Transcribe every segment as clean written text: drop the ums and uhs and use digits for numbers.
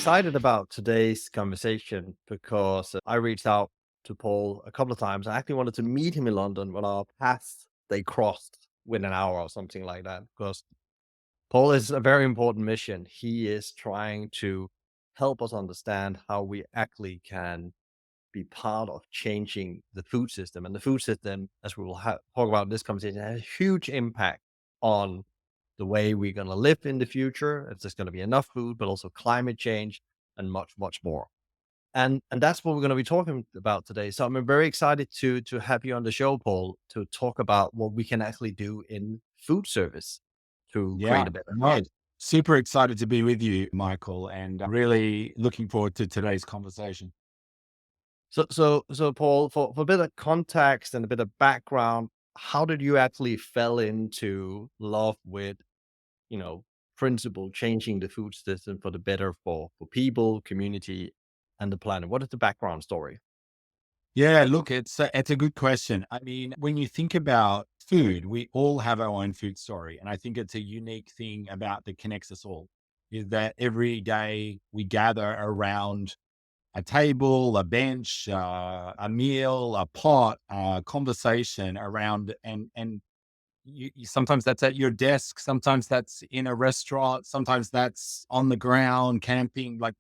excited about today's conversation because I reached out to Paul a couple of times. I actually wanted to meet him in London when our paths they crossed within an hour or something like that. Because Paul is a very important mission. He is trying to help us understand how we actually can be part of changing the food system. And the food system, as we will talk about in this conversation, has a huge impact on the way we're going to live in the future. If there's going to be enough food, but also climate change and much, much more. And that's what we're going to be talking about today. So I'm very excited to have you on the show, Paul, to talk about what we can actually do in food service to Yeah, create a better no, future. super excited to be with you, Michael, and really looking forward to today's conversation. So Paul, for a bit of context and a bit of background, how did you actually fell into love with, you know, principle changing the food system for the better for people, community, and the planet? What is the background story? Yeah, look, it's a good question. I mean, when you think about food, we all have our own food story, and I think it's a unique thing about that connects us all. Is that every day we gather around a table, a bench, a meal, a pot, a conversation around, and sometimes that's at your desk, sometimes that's in a restaurant, sometimes that's on the ground camping, but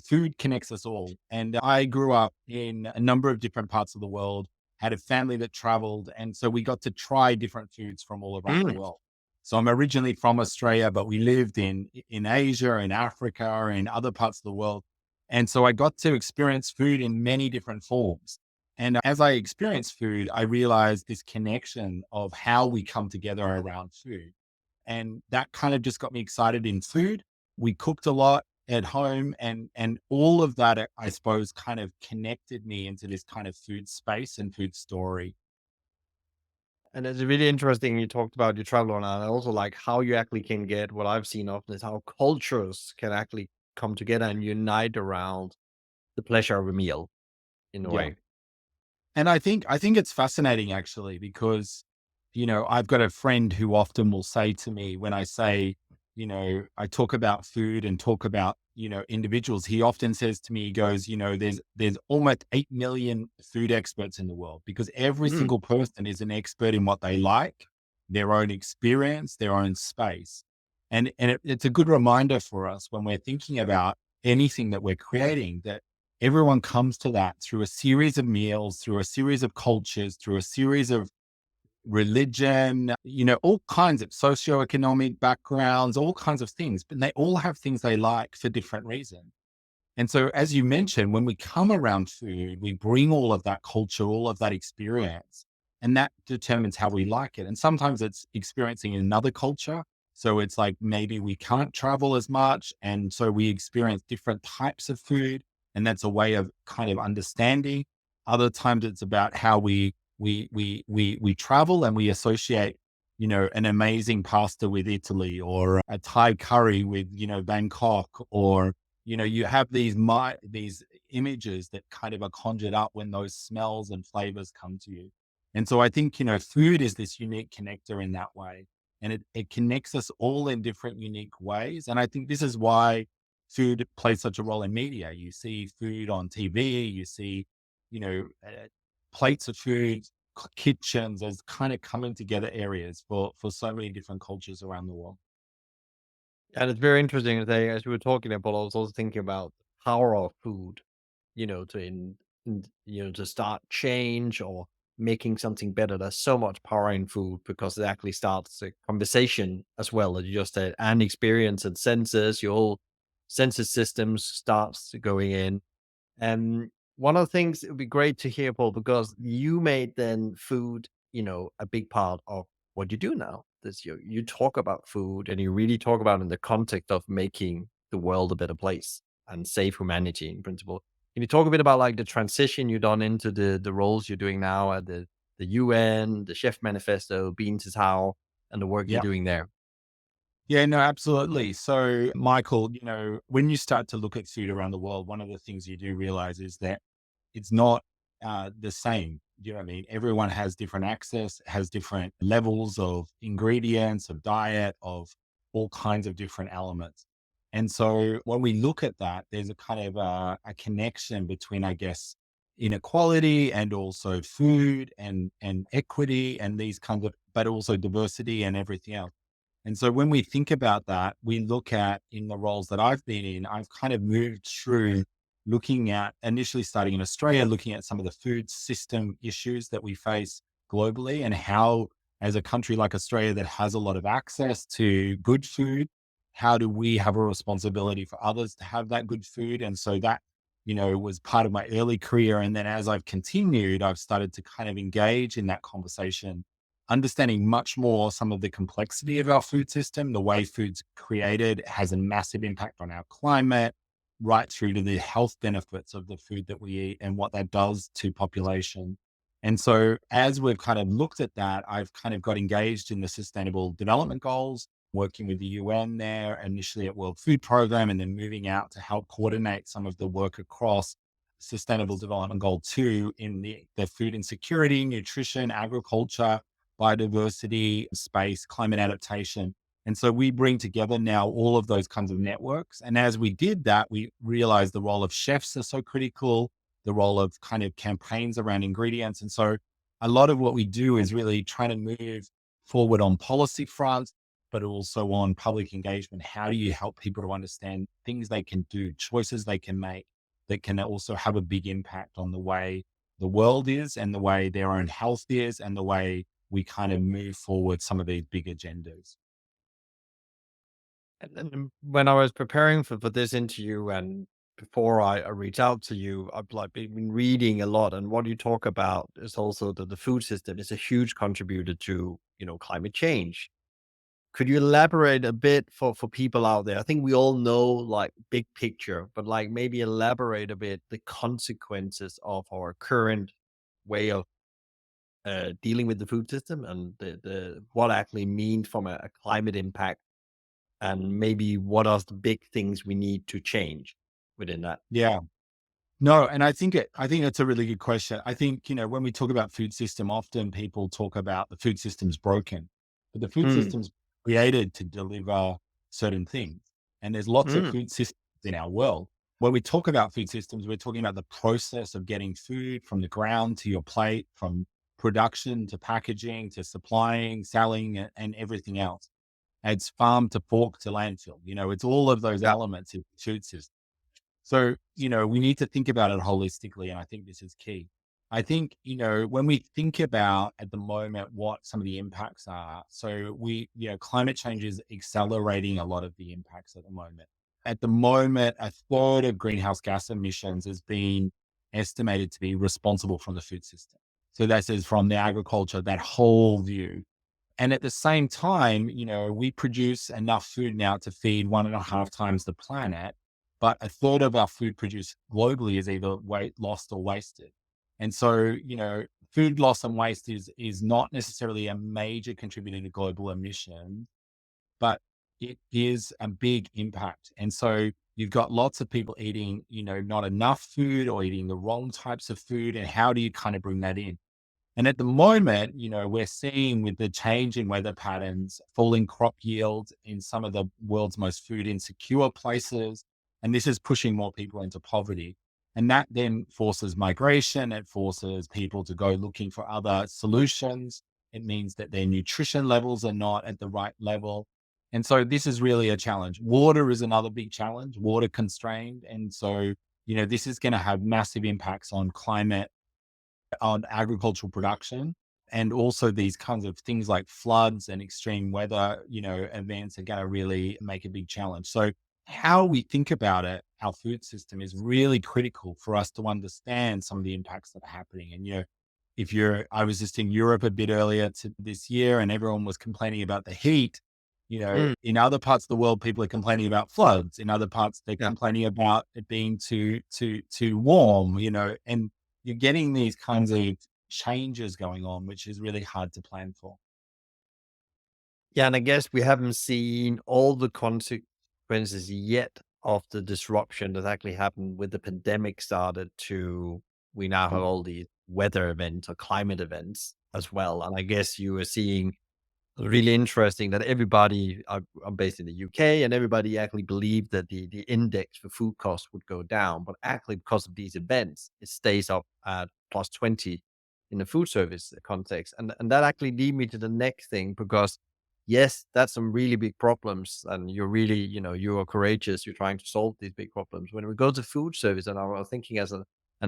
food connects us all. And I grew up in a number of different parts of the world, had a family that traveled, and so we got to try different foods from all around the Mm. world. So I'm originally from Australia, but we lived in Asia, in Africa, in other parts of the world. And so I got to experience food in many different forms. And as I experienced food, I realized this connection of how we come together around food. And that kind of just got me excited in food. We cooked a lot at home, and all of that, I suppose, kind of connected me into this kind of food space and food story. And it's really interesting you talked about your travel and I also like how you actually can get what I've seen often is how cultures can actually come together and unite around the pleasure of a meal in a Yeah. way. And I think it's fascinating actually because, I've got a friend who often will say to me when I say, I talk about food and talk about, individuals, he often says to me, he goes, there's almost 8 million food experts in the world because every Mm. single person is an expert in what they like, their own experience, their own space. And it's a good reminder for us when we're thinking about anything that we're creating that everyone comes to that through a series of meals, through a series of cultures, through a series of religion, all kinds of socioeconomic backgrounds, all kinds of things, but they all have things they like for different reasons. And so, as you mentioned, when we come around food, we bring all of that culture, all of that experience, and that determines how we like it. And sometimes it's experiencing another culture. So it's like maybe we can't travel as much. And so we experience different types of food. And that's a way of kind of understanding. Other times it's about how we travel and we associate, an amazing pasta with Italy or a Thai curry with, Bangkok, or you have these images that kind of are conjured up when those smells and flavors come to you. And so I think, food is this unique connector in that way. And it connects us all in different unique ways. And I think this is why food plays such a role in media. You see food on TV, you see, plates of food, kitchens as kind of coming together areas for so many different cultures around the world. And it's very interesting that as we were talking about, I was also thinking about the power of food, to to start change or making something better. There's so much power in food because it actually starts a conversation as well as you just said, and experience and senses. Your whole senses systems starts going in. And one of the things it would be great to hear, Paul, because you made then food, a big part of what you do now. This you talk about food and you really talk about in the context of making the world a better place and save humanity in principle. Can you talk a bit about like the transition you've done into the roles you're doing now at the UN, the Chef Manifesto, BeansisHow, and the work you're Yeah. doing there? Yeah, no, absolutely. So, Michael, when you start to look at food around the world, one of the things you do realize is that it's not the same. You know what I mean? Everyone has different access, has different levels of ingredients, of diet, of all kinds of different elements. And so when we look at that, there's a kind of a connection between, I guess, inequality and also food and equity and these kinds of, but also diversity and everything else. And so when we think about that, we look at in the roles that I've been in, I've kind of moved through looking at initially starting in Australia, looking at some of the food system issues that we face globally and how, as a country like Australia that has a lot of access to good food, how do we have a responsibility for others to have that good food? And so that, was part of my early career. And then as I've continued, I've started to kind of engage in that conversation, understanding much more some of the complexity of our food system, the way food's created has a massive impact on our climate, right through to the health benefits of the food that we eat and what that does to population. And so as we've kind of looked at that, I've kind of got engaged in the sustainable development goals, working with the UN there, initially at World Food Program, and then moving out to help coordinate some of the work across Sustainable Development Goal 2 in the food insecurity, nutrition, agriculture, biodiversity, space, climate adaptation. And so we bring together now all of those kinds of networks. And as we did that, we realized the role of chefs are so critical, the role of kind of campaigns around ingredients. And so a lot of what we do is really trying to move forward on policy fronts, but also on public engagement. How do you help people to understand things they can do, choices they can make that can also have a big impact on the way the world is and the way their own health is and the way we kind of move forward some of these big agendas. And then when I was preparing for this interview and before I reached out to you, I've like been reading a lot, and what you talk about is also that the food system is a huge contributor to climate change. Could you elaborate a bit for people out there? I think we all know like big picture, but like maybe elaborate a bit the consequences of our current way of dealing with the food system and the what actually means from a climate impact, and maybe what are the big things we need to change within that. Yeah. No, and I think it's a really good question. I think, when we talk about food system, often people talk about the food system's broken, but the food Mm, system's created to deliver certain things. And there's lots of mm, food systems in our world. When we talk about food systems, we're talking about the process of getting food from the ground to your plate, from production to packaging to supplying, selling, and everything else. It's farm to fork to landfill. It's all of those yeah, elements in food system. So, we need to think about it holistically. And I think this is key. I think, when we think about at the moment what some of the impacts are, so climate change is accelerating a lot of the impacts at the moment. At the moment, a third of greenhouse gas emissions is being estimated to be responsible from the food system. So that is from the agriculture, that whole view. And at the same time, we produce enough food now to feed 1.5 times the planet, but a third of our food produced globally is either lost or wasted. And so, food loss and waste is not necessarily a major contributor to global emissions, but it is a big impact. And so you've got lots of people eating, not enough food or eating the wrong types of food. And how do you kind of bring that in? And at the moment, we're seeing with the change in weather patterns, falling crop yields in some of the world's most food insecure places. And this is pushing more people into poverty. And that then forces migration. It forces people to go looking for other solutions. It means that their nutrition levels are not at the right level. And so this is really a challenge. Water is another big challenge, water constrained. And so, this is going to have massive impacts on climate, on agricultural production. And also these kinds of things like floods and extreme weather, events are going to really make a big challenge. So how we think about it, our food system is really critical for us to understand some of the impacts that are happening. And, I was just in Europe a bit earlier this year and everyone was complaining about the heat. mm, In other parts of the world, people are complaining about floods. In other parts, they're yeah. complaining about it being too warm, and you're getting these kinds of changes going on, which is really hard to plan for. Yeah, and I guess we haven't seen all the consequences yet of the disruption that actually happened with the pandemic started to we now have all these weather events or climate events as well. And I guess you are seeing Really interesting that everybody, I'm based in the UK, and everybody actually believed that the index for food costs would go down, but actually because of these events, it stays up at plus 20 in the food service context. And that actually lead me to the next thing because yes, that's some really big problems, and you're really, you are courageous. You're trying to solve these big problems. When we go to food service, and I'm thinking as an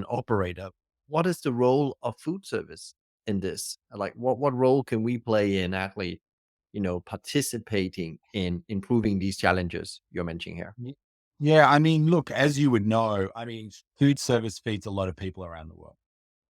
operator, what is the role of food service in this? Like, what role can we play in actually, participating in improving these challenges you're mentioning here? Ye- Yeah, I mean, look, as you would know, I mean, food service feeds a lot of people around the world.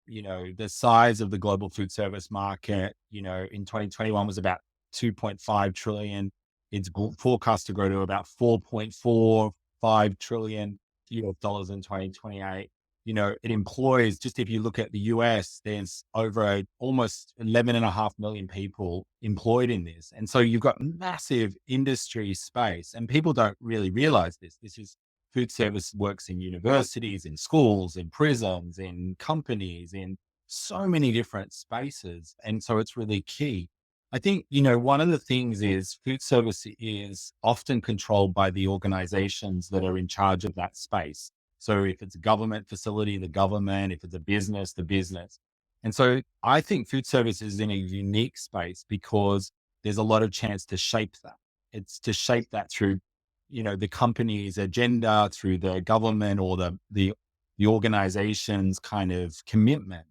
The size of the global food service market, in 2021 was about 2.5 trillion. It's forecast to grow to about 4.45 trillion US dollars in 2028. It employs, just if you look at the US, there's over almost 11.5 million people employed in this. And so you've got massive industry space, and people don't really realize this. This is food service works in universities, in schools, in prisons, in companies, in so many different spaces. And so it's really key. I think, one of the things is food service is often controlled by the organizations that are in charge of that space. So if it's a government facility, the government; if it's a business, the business. And so I think food service is in a unique space because there's a lot of chance to shape that. It's to shape that through the company's agenda, through the government or the organization's kind of commitment.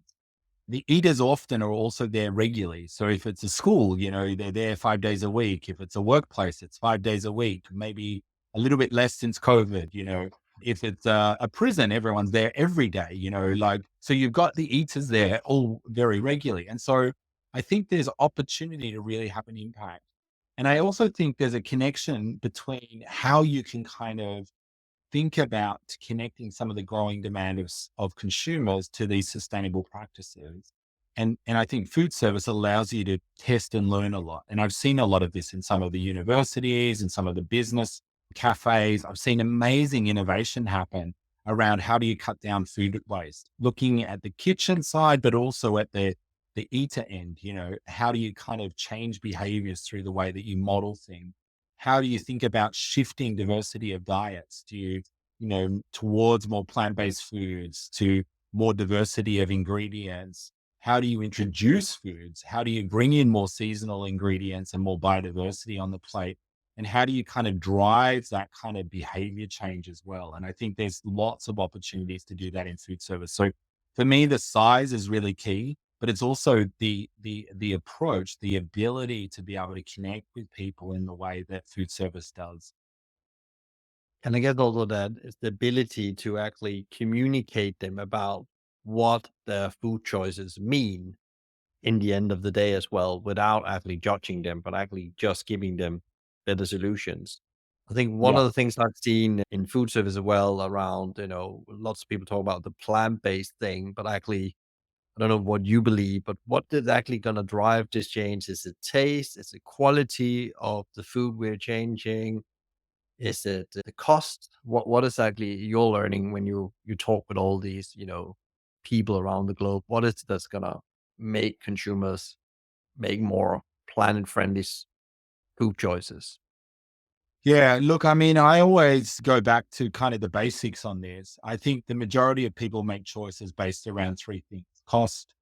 The eaters often are also there regularly. So if it's a school, they're there 5 days a week. If it's a workplace, it's 5 days a week, maybe a little bit less since COVID. If it's a prison, everyone's there every day, like, so you've got the eaters there all very regularly. And so I think there's opportunity to really have an impact. And I also think there's a connection between how you can kind of think about connecting some of the growing demand of consumers to these sustainable practices. And I think food service allows you to test and learn a lot. And I've seen a lot of this in some of the universities and some of the business cafes. I've seen amazing innovation happen around how do you cut down food waste, looking at the kitchen side, but also at the eater end. How do you kind of change behaviors through the way that you model things? How do you think about shifting diversity of diets? Do you, towards more plant-based foods, to more diversity of ingredients? How do you introduce foods? How do you bring in more seasonal ingredients and more biodiversity on the plate? And how do you kind of drive that kind of behavior change as well? And I think there's lots of opportunities to do that in food service. So for me, the size is really key, but it's also the approach, the ability to be able to connect with people in the way that food service does. And I guess also that is the ability to actually communicate them about what their food choices mean in the end of the day as well, without actually judging them, but actually just giving them better solutions. I think one Yeah. of the things I've seen in food service as well around, lots of people talk about the plant-based thing, but actually, I don't know what you believe, but what is actually going to drive this change? Is it taste? Is it quality of the food we're changing? Is it the cost? What exactly you're learning when you talk with all these, people around the globe? What is it that's gonna make consumers make more planet-friendly food choices? Yeah, look, I mean, I always go back to kind of the basics on this. I think the majority of people make choices based around three things: cost,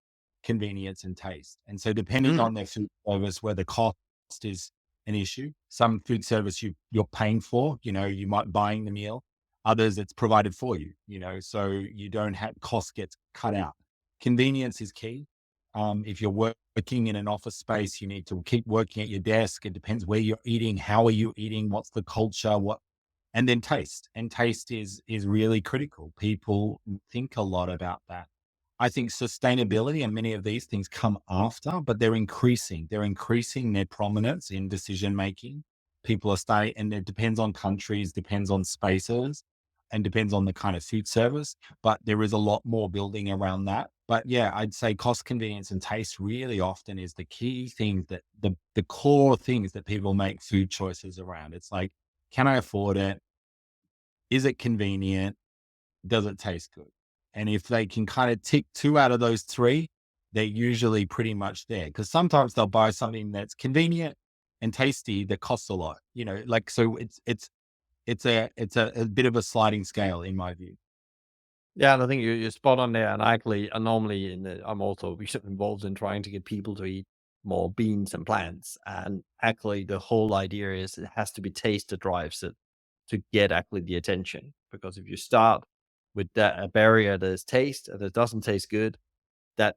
convenience, and taste. And so, depending Mm, on their food service, whether cost is an issue, some food service you're paying for, you might buying the meal. Others, it's provided for you, so you don't have cost gets cut out. Convenience is key. If you're working in an office space, you need to keep working at your desk. It depends where you're eating, how are you eating, what's the culture, and then taste. And taste is really critical. People think a lot about that. I think sustainability and many of these things come after, but they're increasing. They're increasing their prominence in decision making. People are starting, and it depends on countries, depends on spaces, and depends on the kind of food service. But there is a lot more building around that. But yeah, I'd say cost, convenience, and taste really often is the key things that the core things that people make food choices around. It's like, can I afford it? Is it convenient? Does it taste good? And if they can kind of tick two out of those three, they're usually pretty much there. Because sometimes they'll buy something that's convenient, and tasty that costs a lot, like, so it's a bit of a sliding scale in my view. Yeah, and I think you're spot on there. And actually, normally I'm also involved in trying to get people to eat more beans and plants. And actually, the whole idea is it has to be taste that drives it to get actually the attention. Because if you start with that a barrier that is taste and it doesn't taste good, and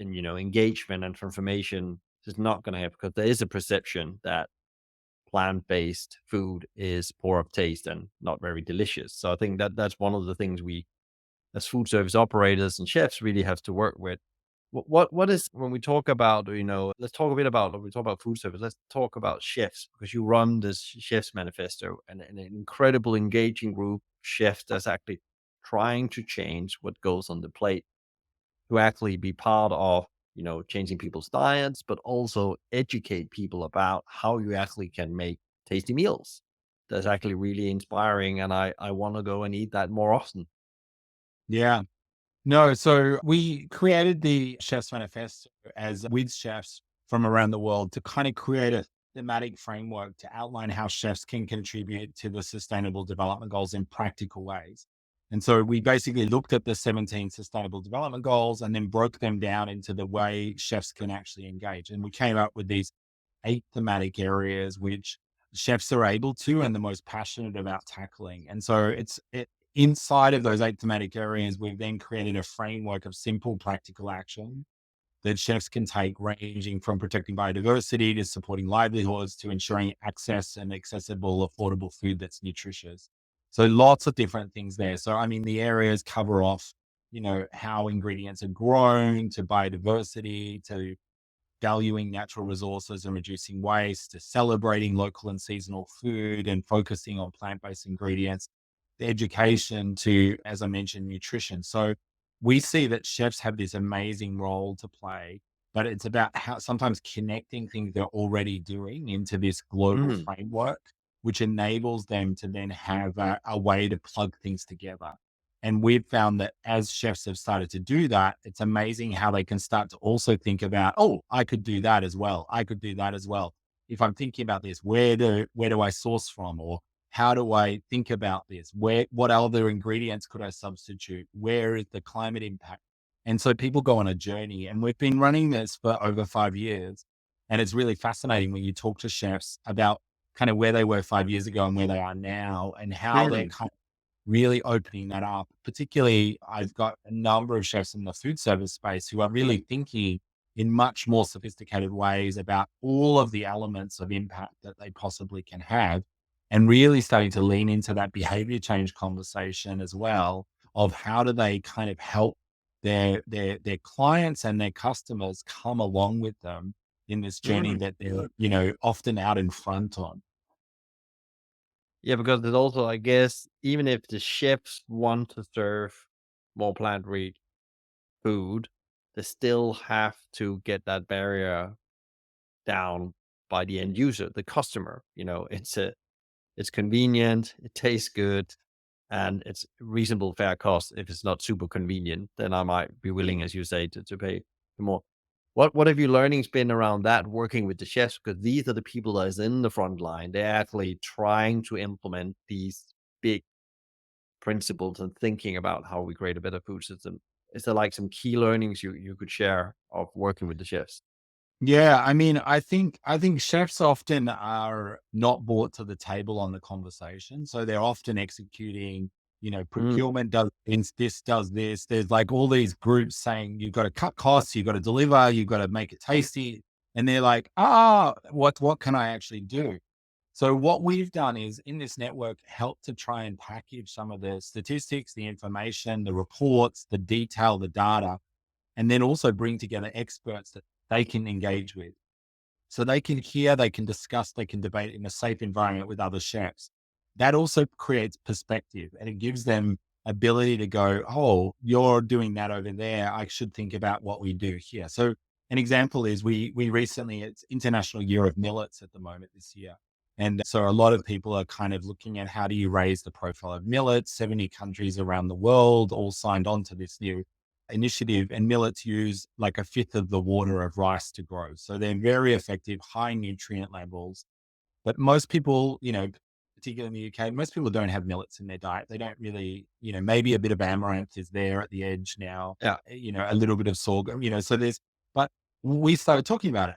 engagement and transformation is not going to happen because there is a perception that plant-based food is poor of taste and not very delicious. So I think that that's one of the things we as food service operators and chefs really have to work with. What is when we talk about, let's talk a bit about when we talk about food service, let's talk about chefs because you run this chefs manifesto and an incredible engaging group of chefs that's actually trying to change what goes on the plate to actually be part of, changing people's diets, but also educate people about how you actually can make tasty meals. That's actually really inspiring. And I want to go and eat that more often. Yeah. No, so we created the Chef's Manifesto as with chefs from around the world to kind of create a thematic framework to outline how chefs can contribute to the sustainable development goals in practical ways. And so we basically looked at the 17 sustainable development goals and then broke them down into the way chefs can actually engage. And we came up with these 8 thematic areas which chefs are able to and the most passionate about tackling. And so inside of those 8 thematic areas, we've then created a framework of simple practical action that chefs can take, ranging from protecting biodiversity to supporting livelihoods to ensuring access and accessible, affordable food that's nutritious. So lots of different things there. So I mean, the areas cover off, how ingredients are grown, to biodiversity, to valuing natural resources and reducing waste, to celebrating local and seasonal food and focusing on plant-based ingredients, the education to, as I mentioned, nutrition. So we see that chefs have this amazing role to play, but it's about how sometimes connecting things they're already doing into this global Mm, framework, which enables them to then have a way to plug things together. And we've found that as chefs have started to do that, it's amazing how they can start to also think about, oh, I could do that as well. I could do that as well. If I'm thinking about this, where do I source from? Or how do I think about this? What other ingredients could I substitute? Where is the climate impact? And so people go on a journey, and we've been running this for over 5 years. And it's really fascinating when you talk to chefs about kind of where they were 5 years ago and where they are now, and how they're mm. kind of really opening that up. Particularly, I've got a number of chefs in the food service space who are really thinking in much more sophisticated ways about all of the elements of impact that they possibly can have, and really starting to lean into that behavior change conversation as well, of how do they kind of help their clients and their customers come along with them in this journey Mm. that they're, often out in front on. Yeah, because there's also, I guess, even if the chefs want to serve more plant-rich food, they still have to get that barrier down by the end user, the customer. It's convenient, it tastes good, and it's reasonable fair cost. If it's not super convenient, then I might be willing, as you say, to pay more. What have your learnings been around that working with the chefs? Because these are the people that is in the front line. They're actually trying to implement these big principles and thinking about how we create a better food system. Is there like some key learnings you could share of working with the chefs? Yeah, I mean, I think chefs often are not brought to the table on the conversation. So they're often executing, Mm, procurement does this does this. There's like all these groups saying you've got to cut costs, you've got to deliver, you've got to make it tasty. And they're like, what can I actually do? So what we've done is in this network help to try and package some of the statistics, the information, the reports, the detail, the data, and then also bring together experts that they can engage with. So they can hear, they can discuss, they can debate in a safe environment with other chefs. That also creates perspective, and it gives them ability to go, oh, you're doing that over there. I should think about what we do here. So an example is we recently, it's International Year of Millets at the moment this year. And so a lot of people are kind of looking at how do you raise the profile of millets. 70 countries around the world all signed on to this new initiative, and millets use like a fifth of the water of rice to grow. So they're very effective, high nutrient levels. But most people, particularly in the UK, most people don't have millets in their diet. They don't really, maybe a bit of amaranth is there at the edge now, Yeah. a little bit of sorghum, so but we started talking about it.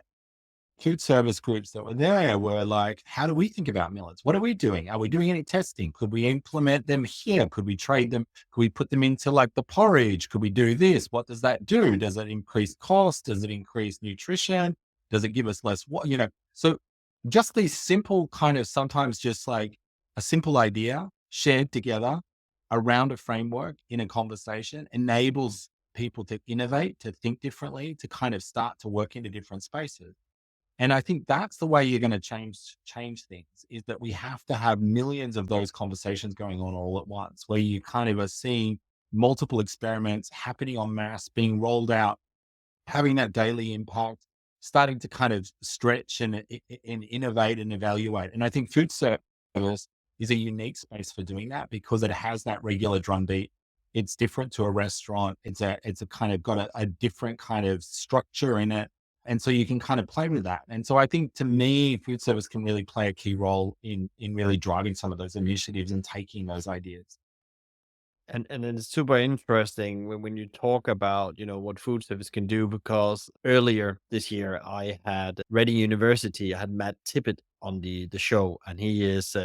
Food service groups that were there were like, how do we think about millets? What are we doing? Are we doing any testing? Could we implement them here? Could we trade them? Could we put them into like the porridge? Could we do this? What does that do? Does it increase cost? Does it increase nutrition? Does it give us less? So just these simple kind of sometimes just like a simple idea shared together around a framework in a conversation enables people to innovate, to think differently, to kind of start to work into different spaces. And I think that's the way you're going to change things, is that we have to have millions of those conversations going on all at once, where you kind of are seeing multiple experiments happening en masse, being rolled out, having that daily impact, starting to kind of stretch and innovate and evaluate. And I think food service is a unique space for doing that because it has that regular drumbeat. It's different to a restaurant. It's a kind of got a different kind of structure in it. And so you can kind of play with that. And so I think to me, food service can really play a key role in really driving some of those initiatives and taking those ideas. And then it's super interesting when you talk about, what food service can do, because earlier this year I had Reading University, I had Matt Tippett on the show, and he is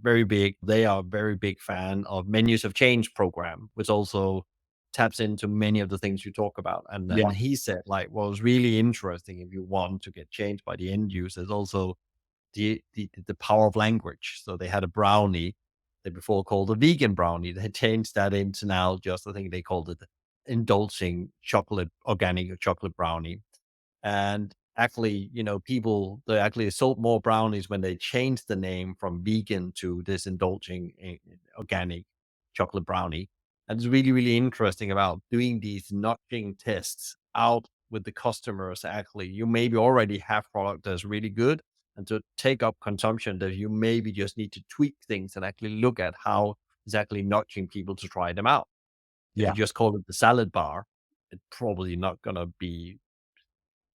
very big. They are a very big fan of Menus of Change program, which also taps into many of the things you talk about. And Yeah. he said, like, what was really interesting if you want to get changed by the end users, also the power of language. So they had a brownie they before called a vegan brownie. They changed that into now just, I think they called it indulging chocolate, organic chocolate brownie. And actually, people they actually sold more brownies when they changed the name from vegan to this indulging organic chocolate brownie. And it's really, really interesting about doing these nudging tests out with the customers. Actually, you maybe already have product that's really good, and to take up consumption that you maybe just need to tweak things and actually look at how exactly nudging people to try them out. If you Yeah. just call it the salad bar, it's probably not gonna be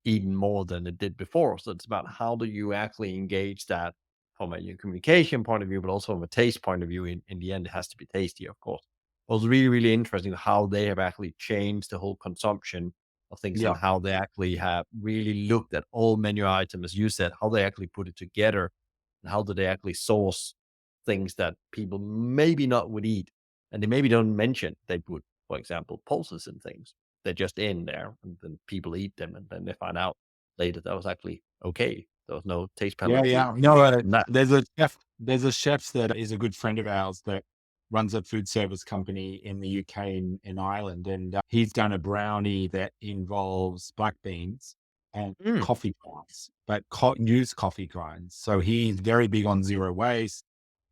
even more than it did before. So it's about how do you actually engage that from a your communication point of view, but also from a taste point of view. In the end, it has to be tasty, of course. It was really, really interesting how they have actually changed the whole consumption of things and Yeah. how they actually have really looked at all menu items, as you said, how they actually put it together and how do they actually source things that people maybe not would eat. And they maybe don't mention they put, for example, pulses and things. They're just in there, and then people eat them, and then they find out later that was actually okay. There was no taste Yeah, penalty yeah. No, from that. there's a chef that is a good friend of ours that runs a food service company in the UK and Ireland, and he's done a brownie that involves black beans and Mm, coffee grinds, but used coffee grinds. So he's very big on zero waste.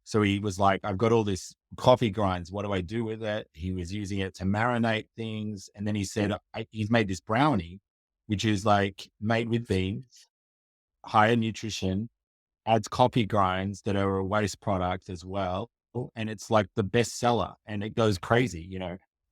So he was like, I've got all this coffee grinds. What do I do with it? He was using it to marinate things. And then he said, he's made this brownie, which is like made with beans, higher nutrition, adds coffee grinds that are a waste product as well. And it's like the best seller and it goes crazy.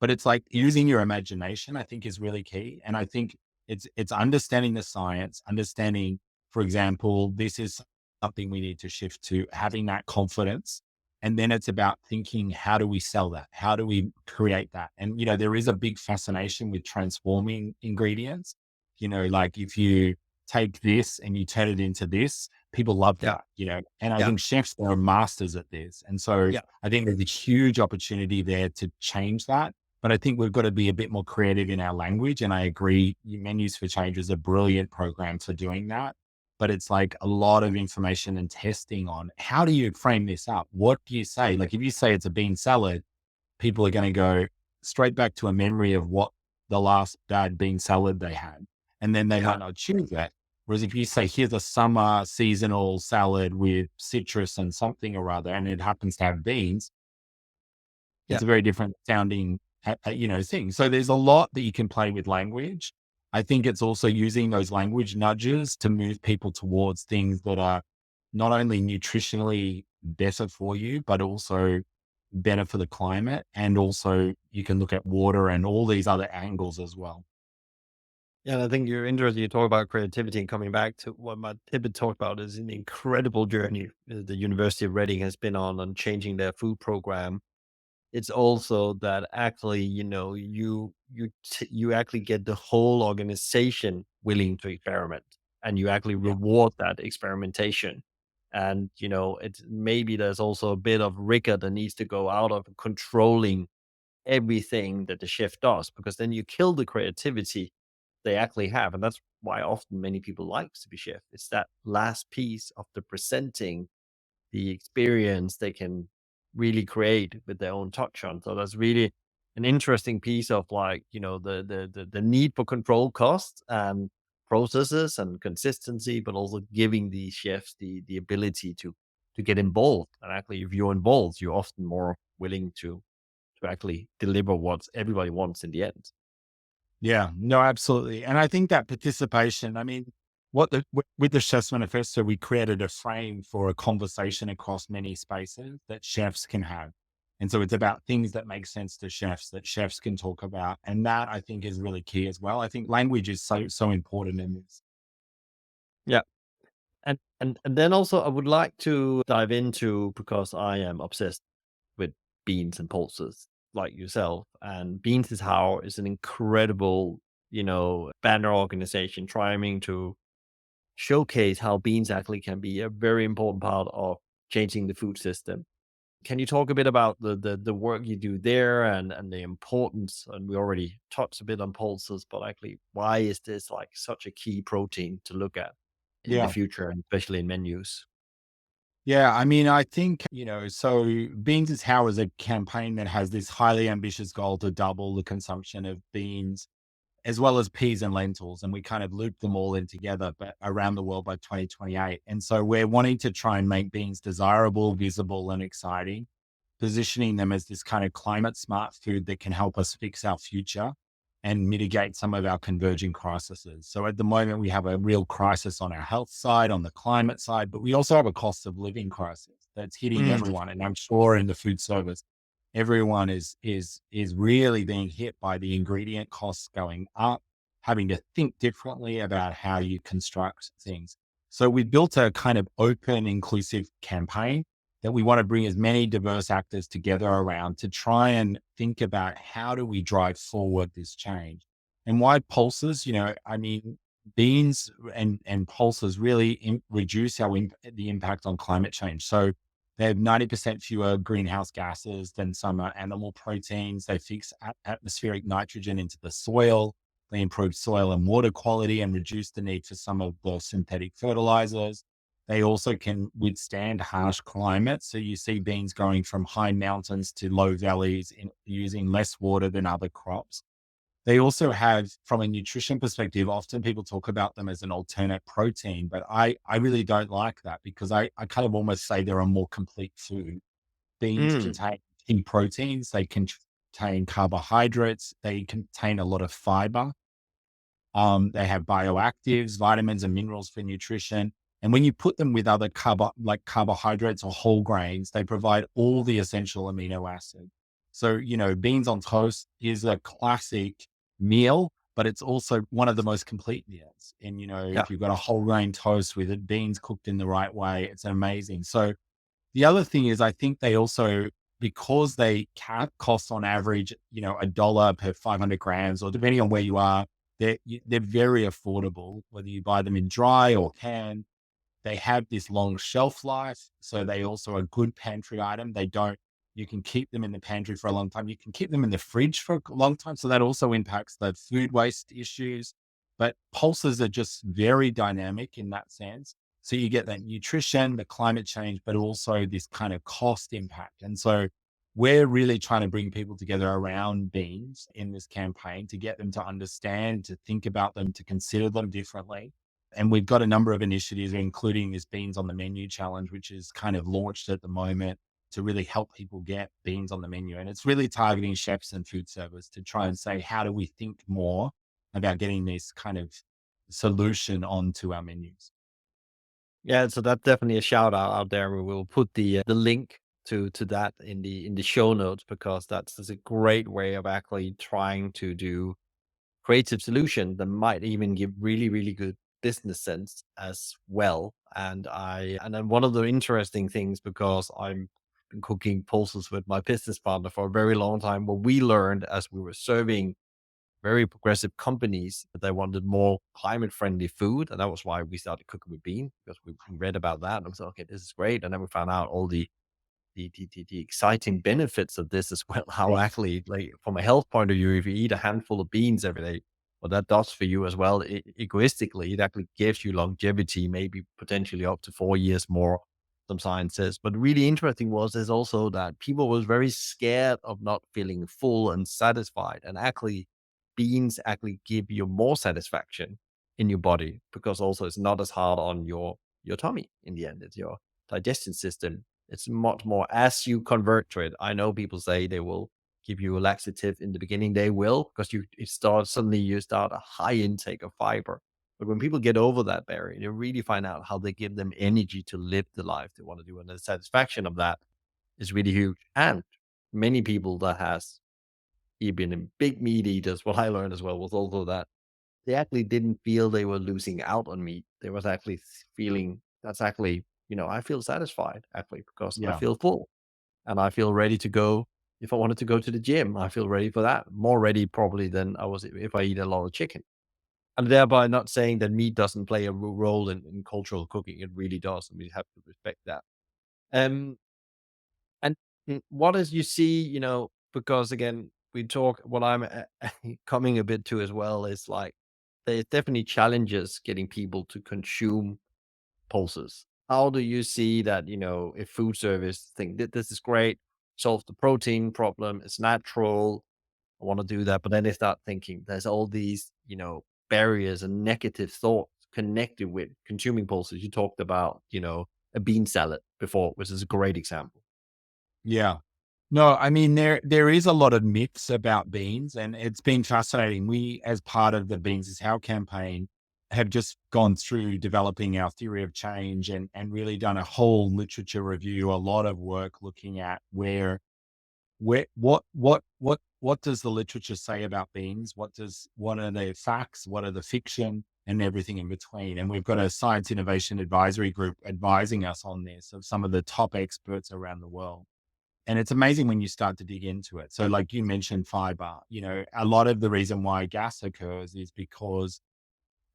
But it's like using your imagination, I think is really key. And I think it's understanding the science, understanding, for example, this is something we need to shift to having that confidence. And then it's about thinking, how do we sell that? How do we create that? And, there is a big fascination with transforming ingredients. Like if you take this and you turn it into this, people love yeah, that. And I yeah, think chefs are masters at this. And so yeah, I think there's a huge opportunity there to change that. But I think we've got to be a bit more creative in our language. And I agree, Menus for Change is a brilliant program for doing that. But it's like a lot of information and testing on how do you frame this up? What do you say? Like if you say it's a bean salad, people are going to go straight back to a memory of what the last bad bean salad they had. And then they yeah, might not choose that. Whereas if you say, here's a summer seasonal salad with citrus and something or other, and it happens to have beans, yeah. it's a very different sounding, thing. So there's a lot that you can play with language. I think it's also using those language nudges to move people towards things that are not only nutritionally better for you, but also better for the climate. And also you can look at water and all these other angles as well. Yeah, and I think you're interested. You talk about creativity and coming back to what my Tibbet talked about is an incredible journey the University of Reading has been on changing their food program. It's also that actually, you actually get the whole organization willing to experiment, and you actually Yeah. reward that experimentation. And it's maybe there's also a bit of rigor that needs to go out of controlling everything that the chef does, because then you kill the creativity they actually have. And that's why often many people likes to be chef. It's that last piece of the presenting the experience they can really create with their own touch on. So that's really an interesting piece of, like, the need for control costs and processes and consistency, but also giving the chefs the ability to get involved. And actually, if you're involved, you're often more willing to actually deliver what everybody wants in the end. Yeah, no, absolutely. And I think that participation, I mean, with the Chef's Manifesto, we created a frame for a conversation across many spaces that chefs can have. And so it's about things that make sense to chefs that chefs can talk about. And that I think is really key as well. I think language is so important in this. Yeah. And then also I would like to dive into, because I am obsessed with beans and pulses like yourself. And Beans is How is an incredible, banner organization trying to showcase how beans actually can be a very important part of changing the food system. Can you talk a bit about the work you do there and the importance? And we already touched a bit on pulses, but actually, why is this like such a key protein to look at in the Yeah. future, and especially in menus? Yeah. I mean, I think, so Beans is How is a campaign that has this highly ambitious goal to double the consumption of beans as well as peas and lentils. And we kind of loop them all in together, but around the world by 2028. And so we're wanting to try and make beans desirable, visible, and exciting, positioning them as this kind of climate smart food that can help us fix our future and mitigate some of our converging crises. So at the moment, we have a real crisis on our health side, on the climate side, but we also have a cost of living crisis that's hitting Mm, everyone. And I'm sure in the food service, everyone is really being hit by the ingredient costs going up, having to think differently about how you construct things. So we built a kind of open, inclusive campaign that we want to bring as many diverse actors together around to try and think about how do we drive forward this change. And why pulses? I mean, beans and pulses really reduce the impact on climate change. So they have 90% fewer greenhouse gases than some animal proteins. They fix atmospheric nitrogen into the soil. They improve soil and water quality and reduce the need for some of the synthetic fertilizers. They also can withstand harsh climates. So you see beans growing from high mountains to low valleys using less water than other crops. They also have, from a nutrition perspective, often people talk about them as an alternate protein, but I really don't like that because I kind of almost say they're a more complete food. Beans mm, contain key proteins, they contain carbohydrates, they contain a lot of fiber. They have bioactives, vitamins, and minerals for nutrition. And when you put them with other like carbohydrates or whole grains, they provide all the essential amino acids. So, beans on toast is a classic meal, but it's also one of the most complete meals. And, yeah. if you've got a whole grain toast with it, beans cooked in the right way, it's amazing. So, the other thing is, I think they also, because they cost on average, a dollar per 500 grams, or depending on where you are, they're very affordable, whether you buy them in dry or canned. They have this long shelf life, so they also a good pantry item. They don't You can keep them in the pantry for a long time. You can keep them in the fridge for a long time, so that also impacts the food waste issues. But pulses are just very dynamic in that sense. So you get that nutrition, the climate change, but also this kind of cost impact. And so we're really trying to bring people together around beans in this campaign to get them to understand, to think about them, to consider them differently. And we've got a number of initiatives, including this Beans on the Menu challenge, which is kind of launched at the moment to really help people get beans on the menu. And it's really targeting chefs and food service to try and say, how do we think more about getting this kind of solution onto our menus? Yeah, so that's definitely a shout out there. We will put the link to that in the show notes, because that's a great way of actually trying to do creative solution that might even give really, really good business sense as well. And then one of the interesting things, because I'm been cooking pulses with my business partner for a very long time, what we learned as we were serving very progressive companies that they wanted more climate friendly food. And that was why we started cooking with beans, because we read about that and we thought, okay, this is great. And then we found out all the exciting benefits of this as well. How Right. actually, like from a health point of view, if you eat a handful of beans every day, what that does for you as well, egoistically, it actually gives you longevity, maybe potentially up to 4 years more. Some science says. But really interesting was is also that people was very scared of not feeling full and satisfied, and actually, beans actually give you more satisfaction in your body, because also it's not as hard on your tummy in the end. It's your digestion system. It's much more as you convert to it. I know people say they will give you a laxative in the beginning. They will, because you start a high intake of fiber. But when people get over that barrier, you really find out how they give them energy to live the life they want to do. And the satisfaction of that is really huge. And many people that has been in big meat eaters, what I learned as well was also that they actually didn't feel they were losing out on meat. They was actually feeling that's actually, I feel satisfied actually because I Yeah. feel full and I feel ready to go. If I wanted to go to the gym, I feel ready for that. More ready probably than I was if I eat a lot of chicken. And thereby not saying that meat doesn't play a role in cultural cooking. It really does. And we have to respect that. Um, and what as you see, because again, we talk, what I'm coming a bit to as well is like, there's definitely challenges getting people to consume pulses. How do you see that, if food service think that this is great, solve the protein problem, it's natural, I want to do that. But then they start thinking there's all these, barriers and negative thoughts connected with consuming pulses. You talked about, a bean salad before, which is a great example. Yeah. No, I mean, there is a lot of myths about beans, and it's been fascinating. We, as part of the Beans is How campaign, have just gone through developing our theory of change and really done a whole literature review, a lot of work looking at what does the literature say about beans? What are the facts? What are the fiction? And everything in between. And we've got a science innovation advisory group advising us on this of some of the top experts around the world. And it's amazing when you start to dig into it. So, like you mentioned, fiber, a lot of the reason why gas occurs is because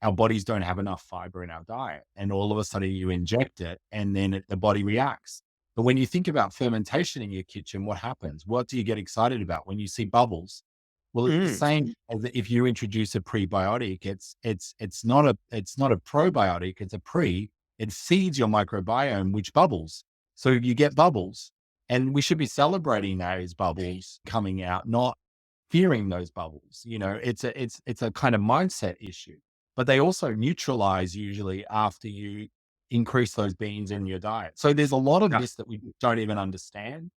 our bodies don't have enough fiber in our diet. And all of a sudden you inject it and then the body reacts. But when you think about fermentation in your kitchen, what happens? What do you get excited about when you see bubbles? Well, it's the Mm, same as if you introduce a prebiotic. It's not a probiotic. It's a pre. It feeds your microbiome, which bubbles. So you get bubbles, and we should be celebrating those bubbles coming out, not fearing those bubbles. It's a kind of mindset issue. But they also neutralize usually after you increase those beans in your diet. So there's a lot of yeah, this that we don't even understand,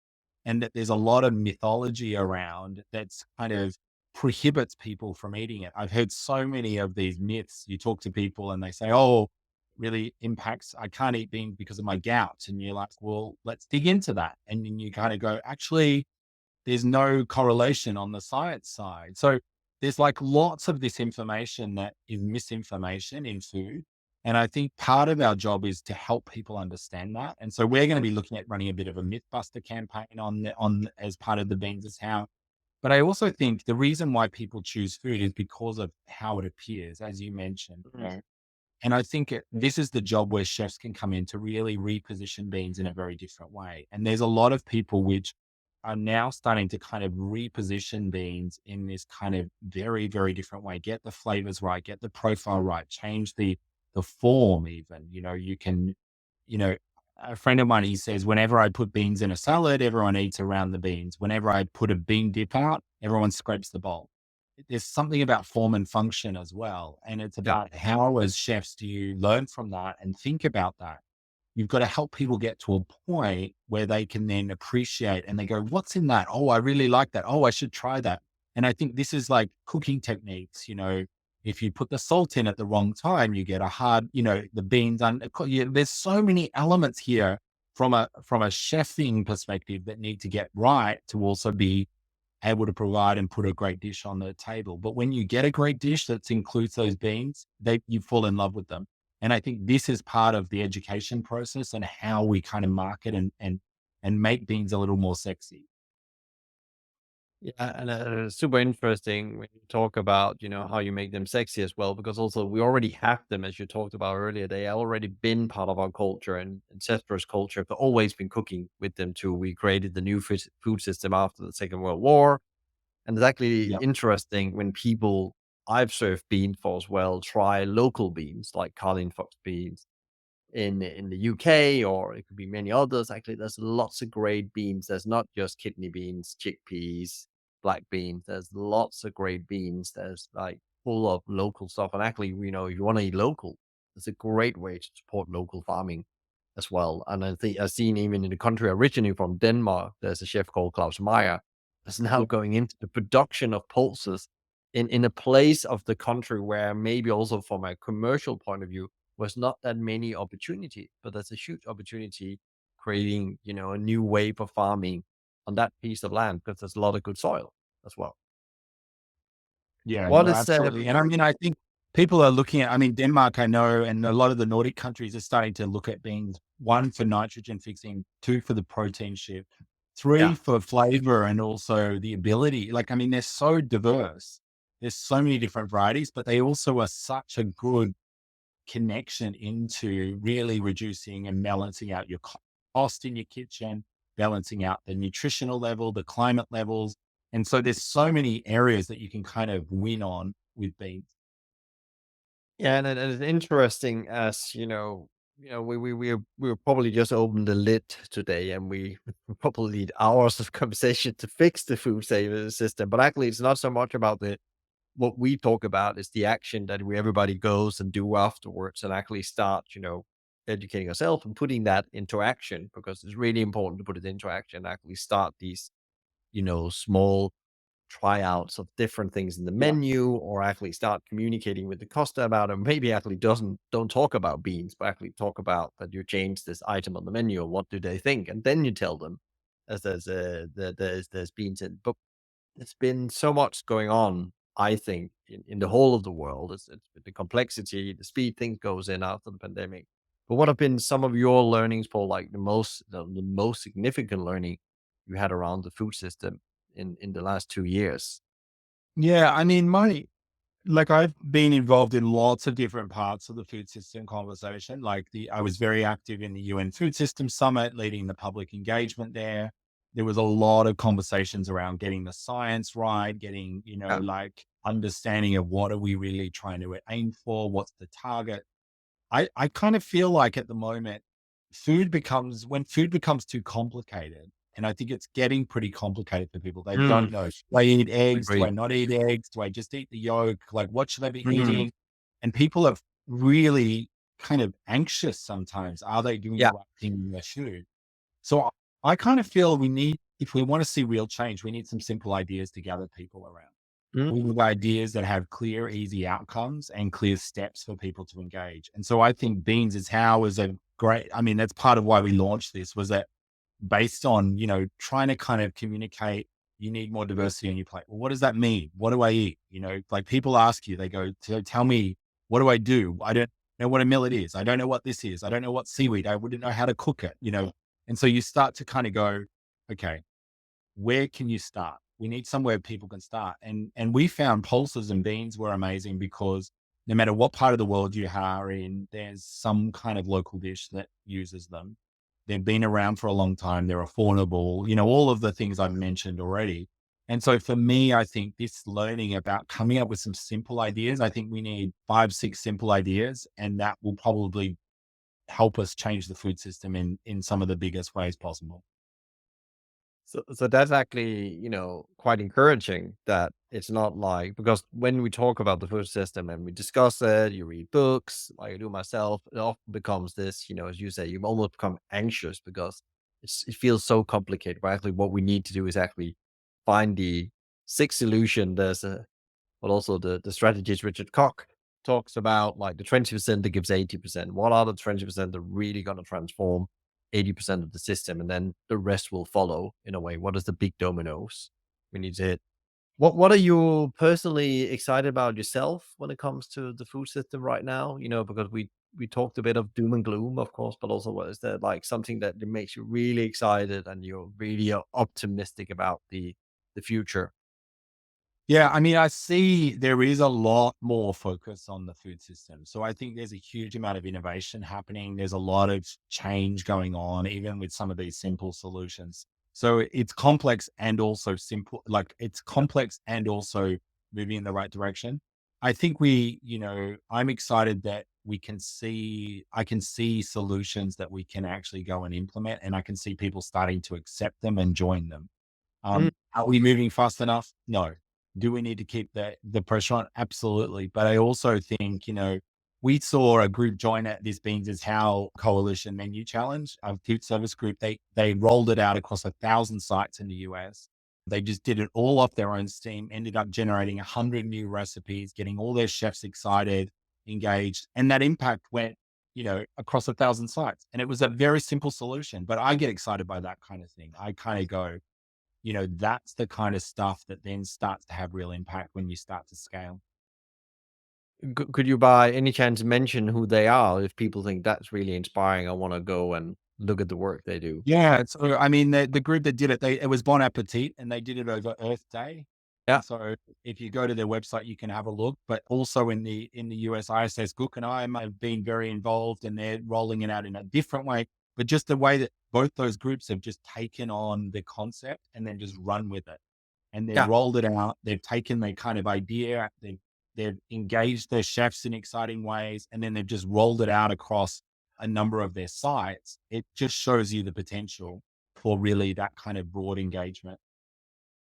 and that there's a lot of mythology around that's kind of prohibits people from eating it. I've heard so many of these myths. You talk to people and they say, "Oh, really impacts. I can't eat beans because of my gout," and you're like, "Well, let's dig into that." And then you kind of go, "Actually, there's no correlation on the science side." So there's like lots of this information that is misinformation in food. And I think part of our job is to help people understand that. And so we're going to be looking at running a bit of a mythbuster campaign on as part of the Beans is How. But I also think the reason why people choose food is because of how it appears, as you mentioned. mm, And I think this is the job where chefs can come in to really reposition beans in a very different way. And there's a lot of people which are now starting to kind of reposition beans in this kind of very, very different way. Get the flavors right, get the profile right, change the form even. You can, you know, a friend of mine, he says, whenever I put beans in a salad, everyone eats around the beans. Whenever I put a bean dip out, everyone scrapes the bowl. There's something about form and function as well. And it's yeah, about how, as chefs, do you learn from that and think about that? You've got to help people get to a point where they can then appreciate and they go, what's in that? Oh, I really like that. Oh, I should try that. And I think this is like cooking techniques. If you put the salt in at the wrong time, you get a hard, the beans. There's so many elements here from a chefing perspective that need to get right to also be able to provide and put a great dish on the table. But when you get a great dish that includes those beans, you fall in love with them. And I think this is part of the education process and how we kind of market and make beans a little more sexy. Yeah, and super interesting when you talk about, how you make them sexy as well, because also we already have them, as you talked about earlier. They already been part of our culture and ancestors' culture. Have always been cooking with them too. We created the new food system after the Second World War, and it's actually Yeah. interesting when people I've served beans for as well try local beans like Carlin Fox beans in the UK, or it could be many others. Actually, there's lots of great beans. There's not just kidney beans, chickpeas, black beans. There's lots of great beans. There's like full of local stuff. And actually, if you want to eat local, it's a great way to support local farming as well. And I think I've seen even in the country originally from Denmark, there's a chef called Klaus Meyer that's now Yeah. going into the production of pulses in a place of the country where maybe also from a commercial point of view was not that many opportunity, but that's a huge opportunity creating, a new way for farming on that piece of land because there's a lot of good soil as well. Yeah, What no, is absolutely. And I mean, I think people are looking at, I mean, Denmark, I know, and a lot of the Nordic countries are starting to look at being one for nitrogen fixing, two for the protein shift, three yeah. for flavor and also the ability. Like, I mean, they're so diverse. There's so many different varieties, but they also are such a good connection into really reducing and balancing out your cost in your kitchen, balancing out the nutritional level, the climate levels. And so there's so many areas that you can kind of win on with beans. Yeah, and it's interesting as we probably just opened the lid today, and we probably need hours of conversation to fix the food saving system. But actually, it's not so much about the what we talk about is the action that we everybody goes and do afterwards, and actually start, educating ourselves and putting that into action because it's really important to put it into action. Actually, start these, small tryouts of different things in the Yeah. menu, or actually start communicating with the customer about it. Maybe actually don't talk about beans, but actually talk about that you changed this item on the menu. What do they think? And then you tell them as there's beans in. But there's been so much going on, I think, in the whole of the world. It's the complexity, the speed things goes in after the pandemic. But what have been some of your learnings, Paul, like the most significant learning you had around the food system in the last 2 years? Yeah. I mean, I've been involved in lots of different parts of the food system conversation. I was very active in the UN Food System Summit, leading the public engagement there. There was a lot of conversations around getting the science right, getting, Yeah. like understanding of what are we really trying to aim for? What's the target? I kind of feel like at the moment, when food becomes too complicated, and I think it's getting pretty complicated for people. They don't Mm, know. Do I eat eggs? Do I agreed. not eat eggs? Do I just eat the yolk? Like, what should I be Mm, eating? And people are really kind of anxious sometimes. Are they doing the yeah. right thing in their food? So I kind of feel if we want to see real change, we need some simple ideas to gather people around. Mm. We need ideas that have clear, easy outcomes and clear steps for people to engage. And so I think Beans is how is a great, I mean, that's part of why we launched this was that based on, trying to kind of communicate, you need more diversity on your plate. Well, what does that mean? What do I eat? Like people ask you, they go, tell me, what do I do? I don't know what a millet is. I don't know what this is. I don't know what seaweed. I wouldn't know how to cook it. And so you start to kind of go, okay, where can you start? We need somewhere people can start. And we found pulses and beans were amazing because no matter what part of the world you are in, there's some kind of local dish that uses them. They've been around for a long time. They're affordable, all of the things I've mentioned already. And so for me, I think this learning about coming up with some simple ideas, I think we need 5, 6 simple ideas, and that will probably help us change the food system in some of the biggest ways possible. So that's actually, quite encouraging that it's not like because when we talk about the food system and we discuss it, you read books, like I do myself, it often becomes this, as you say, you almost become anxious because it feels so complicated. But actually, what we need to do is actually find the sixth solution. But also the strategist Richard Koch talks about like the 20% that gives 80%. What are the 20% that really going to transform 80% of the system, and then the rest will follow in a way. What is the big dominoes we need to hit? What are you personally excited about yourself when it comes to the food system right now? Because we talked a bit of doom and gloom, of course, but also what is there like something that makes you really excited and you're really optimistic about the future? Yeah, I mean, I see there is a lot more focus on the food system. So I think there's a huge amount of innovation happening. There's a lot of change going on, even with some of these simple solutions. So it's complex and also simple, like it's complex and also moving in the right direction. I think I'm excited that I can see solutions that we can actually go and implement, and I can see people starting to accept them and join them. Mm, Are we moving fast enough? No. Do we need to keep the pressure on? Absolutely. But I also think, we saw a group join at this BeansisHow Coalition Menu Challenge, a food service group. They rolled it out across 1,000 sites in the US. They just did it all off their own steam, ended up generating 100 new recipes, getting all their chefs excited, engaged. And that impact went, across 1,000 sites. And it was a very simple solution. But I get excited by that kind of thing. I kind of go, that's the kind of stuff that then starts to have real impact when you start to scale. could you by any chance mention who they are if people think that's really inspiring? I want to go and look at the work they do. Yeah. So, I mean, the group that did it, it was Bon Appetit and they did it over Earth Day. Yeah, So if you go to their website, you can have a look. But also in the US, ISS Cook and I have been very involved, and they're rolling it out in a different way. But just the way that both those groups have just taken on the concept and then just run with it. And they've yeah. rolled it out. They've taken their kind of idea, they've engaged their chefs in exciting ways, and then they've just rolled it out across a number of their sites. It just shows you the potential for really that kind of broad engagement.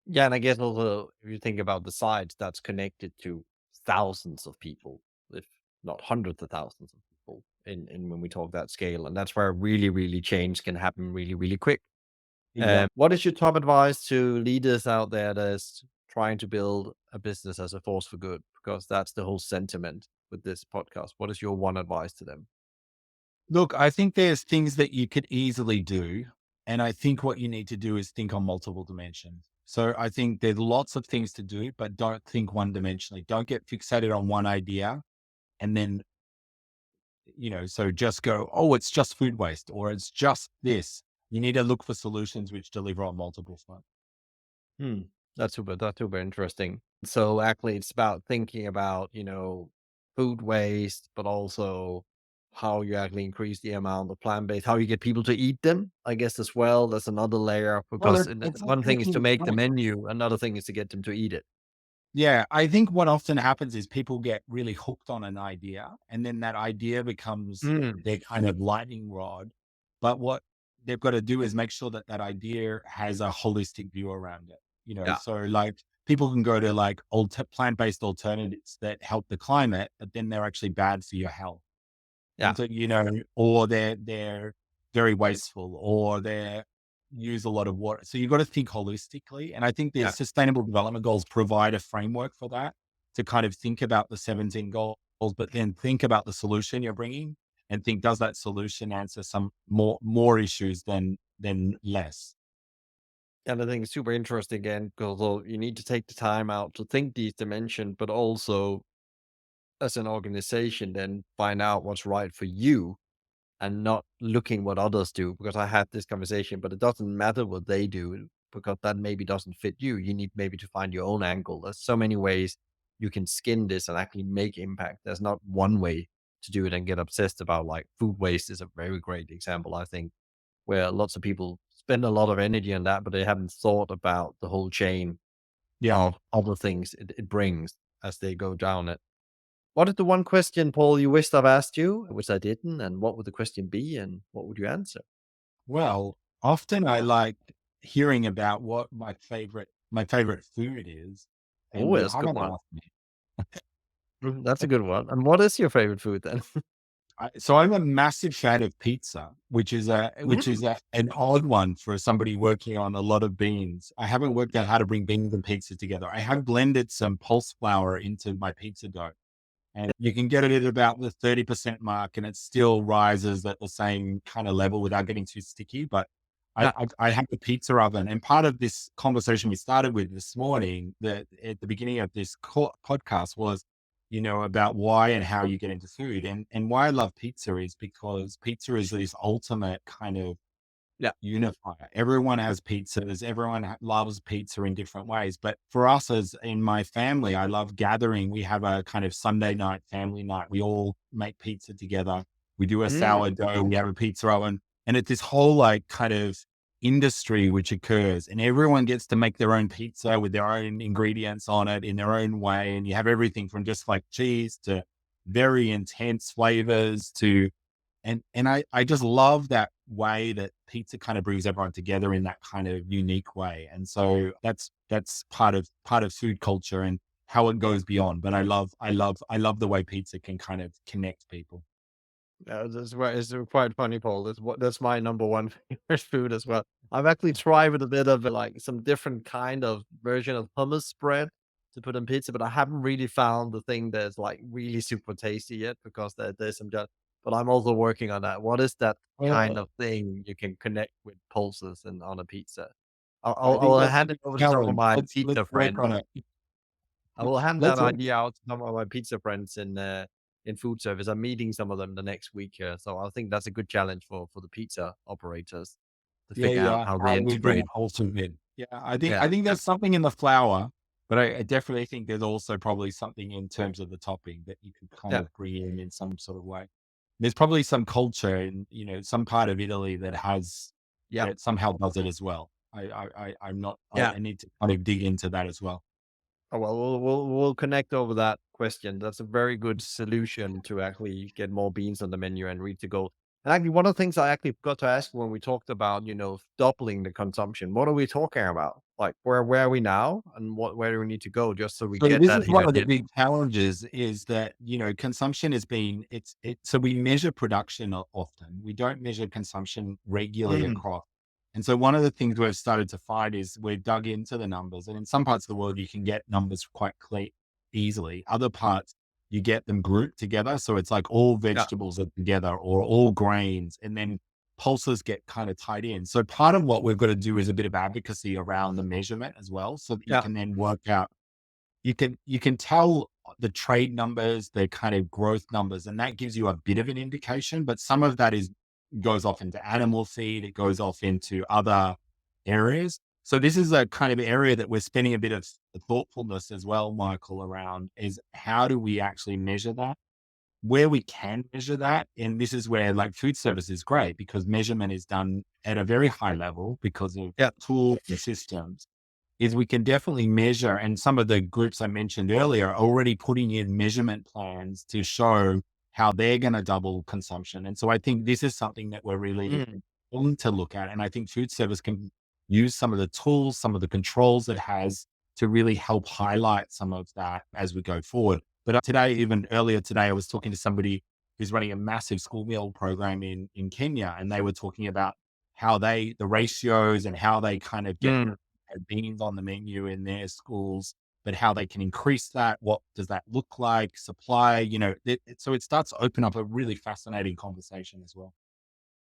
Yeah, and I guess also if you think about the sites, that's connected to thousands of people, if not hundreds of thousands of people in when we talk that scale. And that's where really, really change can happen really, really quick. Exactly. What is your top advice to leaders out there that's trying to build a business as a force for good? Because that's the whole sentiment with this podcast. What is your one advice to them? Look, I think there's things that you could easily do. And I think what you need to do is think on multiple dimensions. So I think there's lots of things to do, but don't think one dimensionally. Don't get fixated on one idea and then, so just go, oh, it's just food waste or it's just this. You need to look for solutions which deliver on multiple fronts. Hmm. That's super interesting. So actually it's about thinking about, food waste, but also how you actually increase the amount of plant-based, how you get people to eat them, I guess as well. That's another layer Well, because it's one thing is to make the right. menu, another thing is to get them to eat it. Yeah, I think what often happens is people get really hooked on an idea, and then that idea becomes Mm, their kind of lightning rod. But what they've got to do is make sure that that idea has a holistic view around it. yeah, So like people can go to like plant-based alternatives that help the climate, but then they're actually bad for your health. yeah, And so, or they're very wasteful or they use a lot of water. So you've got to think holistically. And I think the yeah. sustainable development goals provide a framework for that to kind of think about the 17 goals, but then think about the solution you're bringing and think, does that solution answer some more issues than less? And I think it's super interesting again, because you need to take the time out to think these dimensions, but also as an organization, then find out what's right for you and not looking what others do, because I had this conversation, but it doesn't matter what they do because that maybe doesn't fit you. You need maybe to find your own angle. There's so many ways you can skin this and actually make impact. There's not one way to do it and get obsessed about like food waste is a very great example, I think, where lots of people spend a lot of energy on that, but they haven't thought about the whole chain Yeah. of other things it brings as they go down it. What is the one question, Paul, you wished I've asked you, which I didn't? And what would the question be? And what would you answer? Well, often I like hearing about what my favorite food is. Oh, And you that's a good haven't one. asked me. That's a good one. And what is your favorite food then? So I'm a massive fan of pizza, which is Mm. an odd one for somebody working on a lot of beans. I haven't worked out how to bring beans and pizza together. I have blended some pulse flour into my pizza dough, and you can get it at about the 30% mark and it still rises at the same kind of level without getting too sticky. But Yeah. I have a pizza oven, and part of this conversation we started with this morning, that at the beginning of this podcast was, about why and how you get into food, and why I love pizza is because pizza is this ultimate kind of Yeah. unifier. Everyone has pizzas. Everyone loves pizza in different ways. But for us, as in my family, I love gathering. We have a kind of Sunday night family night. We all make pizza together. We do a Mm. sourdough. We have a pizza oven, and it's this whole like kind of industry which occurs, and everyone gets to make their own pizza with their own ingredients on it in their own way. And you have everything from just like cheese to very intense flavors to and I just love that way that pizza kind of brings everyone together in that kind of unique way. And so that's part of food culture and how it goes beyond. But I love the way pizza can kind of connect people. That's why it's quite funny, Paul. That's my number one favorite food as well. I've actually tried with a bit of like some different kind of version of hummus bread to put on pizza, but I haven't really found the thing that's like really super tasty yet because there's some just. But I'm also working on that. What is that kind Uh, of thing you can connect with pulses and on a pizza? I'll, I I'll, think I'll that's hand the it over to some of challenge. my Let's pizza work friends. on it. I will hand that Let's idea out to some of my pizza friends in food service. I'm meeting some of them the next week here, so I think that's a good challenge for the pizza operators to Yeah, figure out yeah. how they How do we bring integrate. it wholesome in? Yeah, I think Yeah, I think there's something in the flour, but I definitely think there's also probably something in terms of the topping that you could kind yeah, of bring in some sort of way. There's probably some culture in, some part of Italy yeah, that somehow does it as well. I'm not. yeah. I need to kind of dig into that as well. Oh, well, we'll connect over that question. That's a very good solution to actually get more beans on the menu and reach the goal. And actually, one of the things I actually forgot to ask when we talked about, doubling the consumption, what are we talking about? Like, where are we now, and where do we need to go just so we So get this that is one either of the hit? big challenges is that, consumption has been, so we measure production often. We don't measure consumption regularly Mm, across. And so one of the things we've started to find is we've dug into the numbers, and in some parts of the world, you can get numbers quite easily. Other parts, you get them grouped together. So it's like all yeah, vegetables are together or all grains, and then pulses get kind of tied in. So part of what we've got to do is a bit of advocacy around the measurement as well, so that you yeah. can then work out you can tell the trade numbers, the kind of growth numbers, and that gives you a bit of an indication. But some of that is goes off into animal feed, it goes off into other areas. So this is a kind of area that we're spending a bit of thoughtfulness as well, Michael, around is how do we actually measure that? Where we can measure that, and this is where like food service is great because measurement is done at a very high level because of Yeah. tools and systems is we can definitely measure. And some of the groups I mentioned earlier are already putting in measurement plans to show how they're going to double consumption. And so I think this is something that we're really Mm. willing to look at. And I think food service can use some of the tools, some of the controls it has to really help highlight some of that as we go forward. But today, even earlier today, I was talking to somebody who's running a massive school meal program in Kenya, and they were talking about how the ratios and how they kind of get Mm. beans on the menu in their schools, but how they can increase that. What does that look like? Supply, so it starts to open up a really fascinating conversation as well.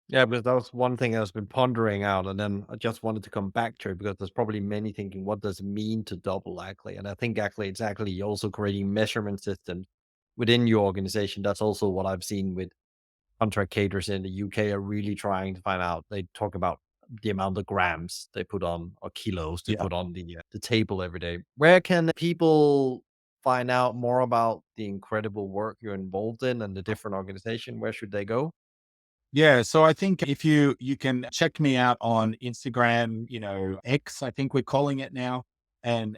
Yeah, because that was one thing I've been pondering out, and then I just wanted to come back to it because there's probably many thinking, what does it mean to double actually? And I think actually it's actually also creating measurement systems within your organization. That's also what I've seen with contract caterers in the UK are really trying to find out. They talk about the amount of grams they put on or kilos they Yeah. put on the table every day. Where can people find out more about the incredible work you're involved in and the different organization? Where should they go? Yeah, so I think if you can check me out on Instagram, X, I think we're calling it now, and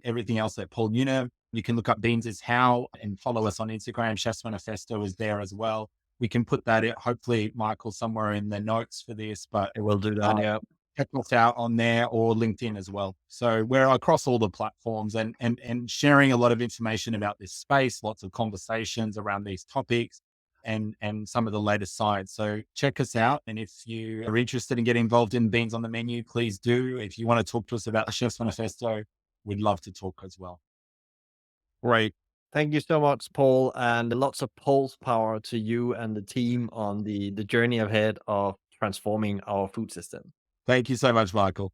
everything else that Paul Newnham. You can look up Beans is How and follow us on Instagram. Chef's Manifesto is there as well. We can put that hopefully, Michael, somewhere in the notes for this, but I will do that. uh, Yeah. check us out on there or LinkedIn as well. So we're across all the platforms and sharing a lot of information about this space, lots of conversations around these topics and some of the latest science. So check us out. And if you are interested in getting involved in Beans on the Menu, please do. If you want to talk to us about the Chef's Manifesto, we'd love to talk as well. Great. Thank you so much, Paul, and lots of pulse power to you and the team on the journey ahead of transforming our food system. Thank you so much, Michael.